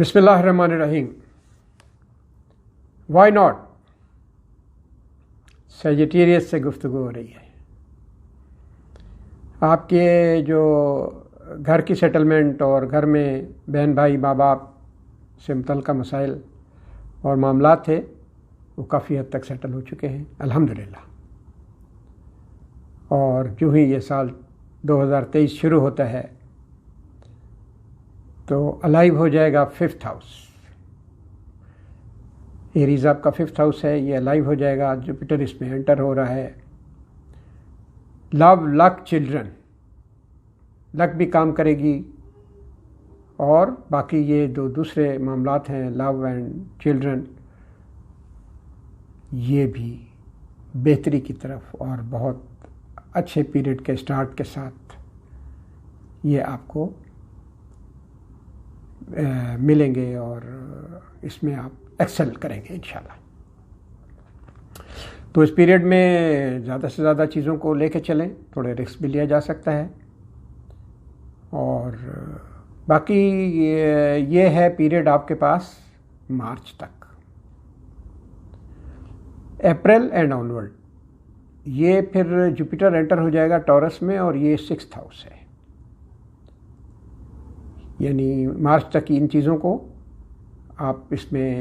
بسم اللہ الرحمن الرحیم. وائی ناٹ سیجیٹیریس سے گفتگو ہو رہی ہے. آپ کے جو گھر کی سیٹلمنٹ اور گھر میں بہن بھائی ماں باپ سے متعلقہ مسائل اور معاملات تھے وہ کافی حد تک سیٹل ہو چکے ہیں الحمدللہ. اور جو ہی یہ سال 2023 شروع ہوتا ہے تو الائیو ہو جائے گا 5th ہاؤس. ایریز آپ کا 5th ہاؤس ہے, یہ الائیو ہو جائے گا. جوپیٹر اس میں انٹر ہو رہا ہے. لو, لک, چلڈرن, لک بھی کام کرے گی اور باقی یہ دو دوسرے معاملات ہیں لو اینڈ چلڈرن, یہ بھی بہتری کی طرف اور بہت اچھے پیریڈ کے سٹارٹ کے ساتھ یہ آپ کو ملیں گے اور اس میں آپ ایکسل کریں گے انشاءاللہ. تو اس پیریڈ میں زیادہ سے زیادہ چیزوں کو لے کے چلیں, تھوڑے رسک بھی لیا جا سکتا ہے. اور باقی یہ ہے پیریڈ آپ کے پاس مارچ تک. اپریل اینڈ آنورڈ یہ پھر جوپیٹر انٹر ہو جائے گا ٹورس میں اور یہ 6th ہاؤس ہے. یعنی مارچ تک ان چیزوں کو آپ اس میں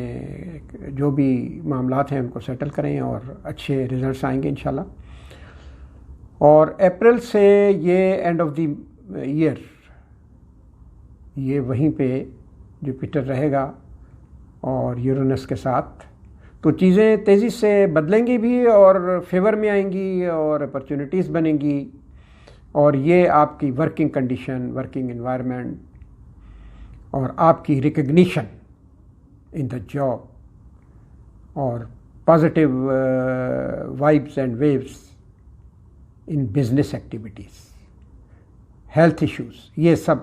جو بھی معاملات ہیں ان کو سیٹل کریں اور اچھے ریزلٹس آئیں گے انشاءاللہ. اور اپریل سے یہ اینڈ آف دی ایئر یہ وہیں پہ جوپیٹر رہے گا اور یورینس کے ساتھ, تو چیزیں تیزی سے بدلیں گی بھی اور فیور میں آئیں گی اور اپرچونیٹیز بنیں گی. اور یہ آپ کی ورکنگ کنڈیشن, ورکنگ انوائرمنٹ اور آپ کی ریکگنیشن ان دا جاب اور positive vibes and views in business activities, health issues, یہ سب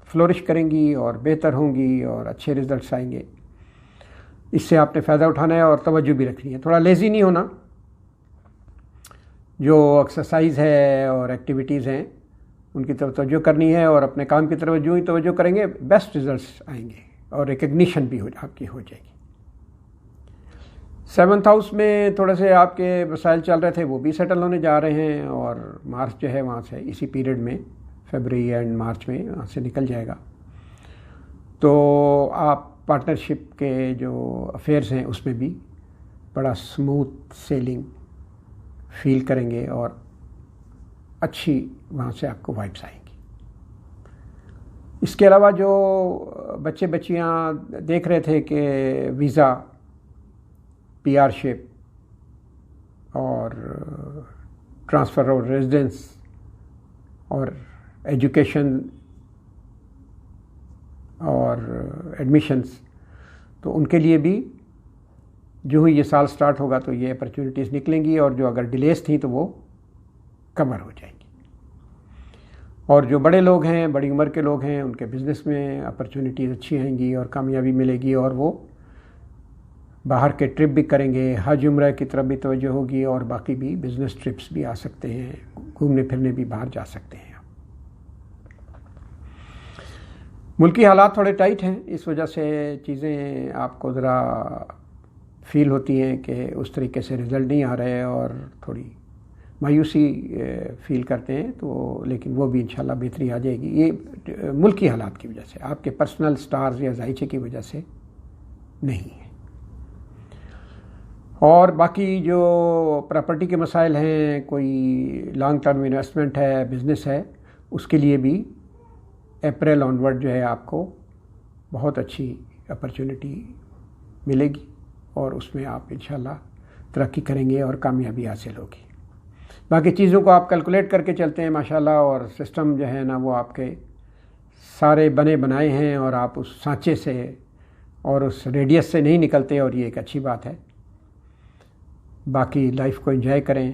فلورش کریں گی اور بہتر ہوں گی اور اچھے ریزلٹس آئیں گے. اس سے آپ نے فائدہ اٹھانا ہے اور توجہ بھی رکھنی ہے. تھوڑا لیزی نہیں ہونا. جو ایکسرسائز ہے اور ایکٹیویٹیز ہیں ان کی طرف توجہ کرنی ہے اور اپنے کام کی طرف جو ہی توجہ کریں گے بیسٹ ریزلٹس آئیں گے اور ریکگنیشن بھی آپ کی ہو جائے گی. 7th ہاؤس میں تھوڑے سے آپ کے مسائل چل رہے تھے وہ بھی سیٹل ہونے جا رہے ہیں اور مارچ جو ہے وہاں سے اسی پیریڈ میں فیبرری اینڈ مارچ میں وہاں سے نکل جائے گا. تو آپ پارٹنرشپ کے جو افیئرز ہیں اس میں بھی بڑا سموتھ سیلنگ فیل کریں گے اور اچھی وہاں سے آپ کو وائبس آئیں گی. اس کے علاوہ جو بچے بچیاں دیکھ رہے تھے کہ ویزا, پی آر شپ اور ٹرانسفر آف ریزیڈنس اور ایجوکیشن اور ایڈمیشنز, تو ان کے لیے بھی جو ہی یہ سال سٹارٹ ہوگا تو یہ اپرچونیٹیز نکلیں گی اور جو اگر ڈیلیز تھیں تو وہ کور ہو جائیں گی. اور جو بڑے لوگ ہیں, بڑی عمر کے لوگ ہیں, ان کے بزنس میں اپرچونیٹیز اچھی آئیں گی اور کامیابی ملے گی اور وہ باہر کے ٹرپ بھی کریں گے. حج عمرہ کی طرف بھی توجہ ہوگی اور باقی بھی بزنس ٹرپس بھی آ سکتے ہیں, گھومنے پھرنے بھی باہر جا سکتے ہیں. ملکی حالات تھوڑے ٹائٹ ہیں, اس وجہ سے چیزیں آپ کو ذرا فیل ہوتی ہیں کہ اس طریقے سے رزلٹ نہیں آ رہے اور تھوڑی مایوسی فیل کرتے ہیں. تو لیکن وہ بھی انشاءاللہ بہتری آ جائے گی. یہ ملکی حالات کی وجہ سے, آپ کے پرسنل سٹارز یا ذائچے کی وجہ سے نہیں ہے. اور باقی جو پراپرٹی کے مسائل ہیں, کوئی لانگ ٹرم انویسٹمنٹ ہے, بزنس ہے, اس کے لیے بھی اپریل آنورڈ جو ہے آپ کو بہت اچھی اپرچونٹی ملے گی اور اس میں آپ انشاءاللہ ترقی کریں گے اور کامیابی حاصل ہوگی. باقی چیزوں کو آپ کیلکولیٹ کر کے چلتے ہیں ماشاءاللہ, اور سسٹم جو ہے نا وہ آپ کے سارے بنے بنائے ہیں اور آپ اس سانچے سے اور اس ریڈیس سے نہیں نکلتے اور یہ ایک اچھی بات ہے. باقی لائف کو انجوائے کریں,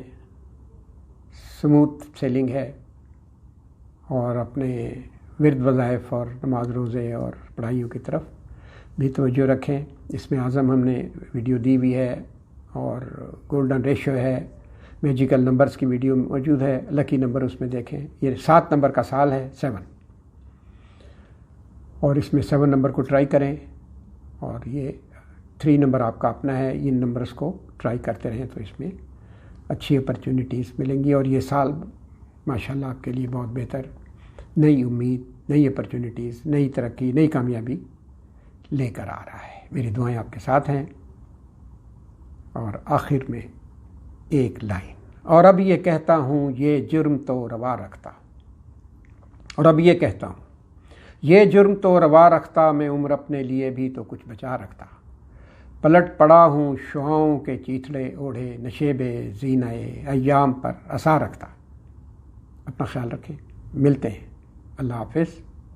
سموتھ سیلنگ ہے اور اپنے ورد وظائف اور نماز روزے اور پڑھائیوں کی طرف بھی توجہ رکھیں. اس میں اعظم ہم نے ویڈیو دی ہوئی ہے اور گولڈن ریشو ہے, میجیکل نمبرز کی ویڈیو موجود ہے, لکی نمبر اس میں دیکھیں. یہ 7 نمبر کا سال ہے 7. اور اس میں 7 نمبر کو ٹرائی کریں، اور یہ 3 نمبر آپ کا اپنا ہے، ان نمبرز کو ٹرائی کرتے رہیں تو اس میں اچھی اپرچونیٹیز ملیں گی، اور یہ سال ماشاءاللہ آپ کے لیے بہت بہتر، نئی امید، نئی اپرچونیٹیز، نئی ترقی، نئی کامیابی لے کر آ رہا ہے۔ میری دعائیں آپ کے ساتھ ہیں۔ اور آخر میں ایک لائن، اور اب یہ کہتا ہوں یہ جرم تو روا رکھتا، اور اب یہ کہتا ہوں یہ جرم تو روا رکھتا، میں عمر اپنے لیے بھی تو کچھ بچا رکھتا، پلٹ پڑا ہوں شعاؤں کے چیتڑے اوڑھے، نشیب زینہ ایام پر اثا رکھتا۔ اپنا خیال رکھیں، ملتے ہیں، اللہ حافظ۔